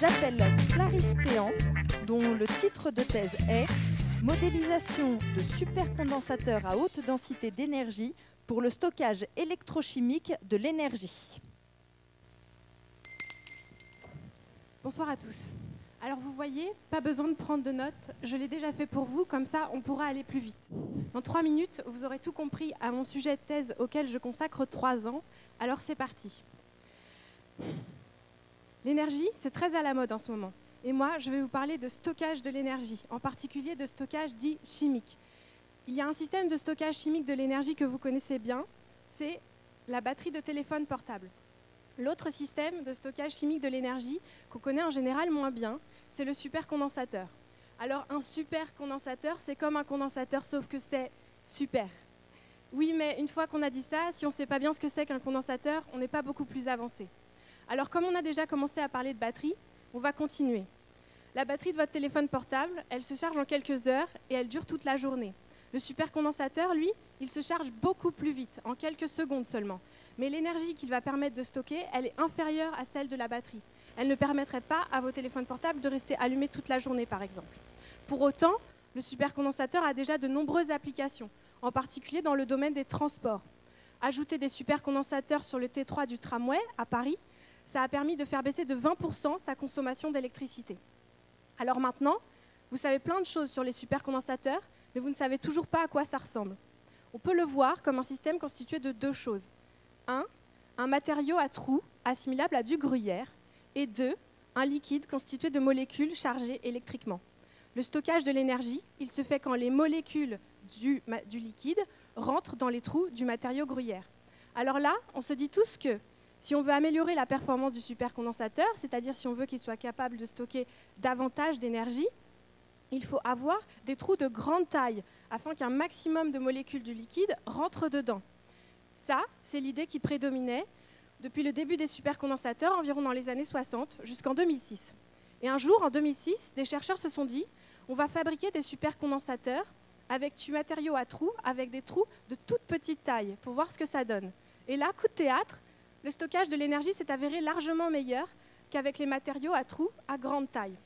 J'appelle Clarisse Péan, dont le titre de thèse est « Modélisation de supercondensateurs à haute densité d'énergie pour le stockage électrochimique de l'énergie ». Bonsoir à tous. Alors vous voyez, pas besoin de prendre de notes, je l'ai déjà fait pour vous, comme ça on pourra aller plus vite. Dans 3 minutes, vous aurez tout compris à mon sujet de thèse auquel je consacre 3 ans, alors c'est parti. L'énergie, c'est très à la mode en ce moment. Et moi, je vais vous parler de stockage de l'énergie, en particulier de stockage dit chimique. Il y a un système de stockage chimique de l'énergie que vous connaissez bien, c'est la batterie de téléphone portable. L'autre système de stockage chimique de l'énergie, qu'on connaît en général moins bien, c'est le supercondensateur. Alors un supercondensateur, c'est comme un condensateur, sauf que c'est super. Oui, mais une fois qu'on a dit ça, si on ne sait pas bien ce que c'est qu'un condensateur, on n'est pas beaucoup plus avancé. Alors comme on a déjà commencé à parler de batterie, on va continuer. La batterie de votre téléphone portable, elle se charge en quelques heures et elle dure toute la journée. Le supercondensateur, lui, il se charge beaucoup plus vite, en quelques secondes seulement. Mais l'énergie qu'il va permettre de stocker, elle est inférieure à celle de la batterie. Elle ne permettrait pas à vos téléphones portables de rester allumés toute la journée, par exemple. Pour autant, le supercondensateur a déjà de nombreuses applications, en particulier dans le domaine des transports. Ajouter des supercondensateurs sur le T3 du tramway à Paris, ça a permis de faire baisser de 20% sa consommation d'électricité. Alors maintenant, vous savez plein de choses sur les supercondensateurs, mais vous ne savez toujours pas à quoi ça ressemble. On peut le voir comme un système constitué de 2 choses. 1. Un matériau à trous assimilable à du gruyère. Et 2. Un liquide constitué de molécules chargées électriquement. Le stockage de l'énergie, il se fait quand les molécules du liquide rentrent dans les trous du matériau gruyère. Alors là, on se dit tous que si on veut améliorer la performance du supercondensateur, c'est-à-dire si on veut qu'il soit capable de stocker davantage d'énergie, il faut avoir des trous de grande taille afin qu'un maximum de molécules du liquide rentrent dedans. Ça, c'est l'idée qui prédominait depuis le début des supercondensateurs, environ dans les années 60, jusqu'en 2006. Et un jour, en 2006, des chercheurs se sont dit « on va fabriquer des supercondensateurs avec du matériau à trous, avec des trous de toute petite taille, pour voir ce que ça donne. » Et là, coup de théâtre, le stockage de l'énergie s'est avéré largement meilleur qu'avec les matériaux à trous à grande taille.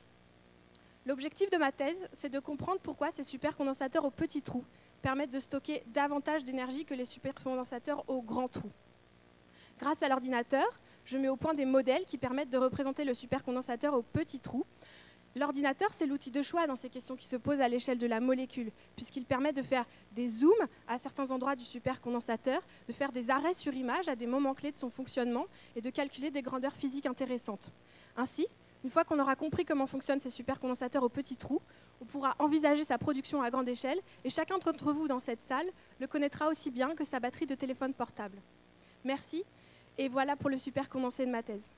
L'objectif de ma thèse, c'est de comprendre pourquoi ces supercondensateurs aux petits trous permettent de stocker davantage d'énergie que les supercondensateurs aux grands trous. Grâce à l'ordinateur, je mets au point des modèles qui permettent de représenter le supercondensateur aux petits trous. L'ordinateur, c'est l'outil de choix dans ces questions qui se posent à l'échelle de la molécule, puisqu'il permet de faire des zooms à certains endroits du supercondensateur, de faire des arrêts sur image à des moments clés de son fonctionnement et de calculer des grandeurs physiques intéressantes. Ainsi, une fois qu'on aura compris comment fonctionnent ces supercondensateurs aux petits trous, on pourra envisager sa production à grande échelle et chacun d'entre vous dans cette salle le connaîtra aussi bien que sa batterie de téléphone portable. Merci, et voilà pour le supercondensé de ma thèse.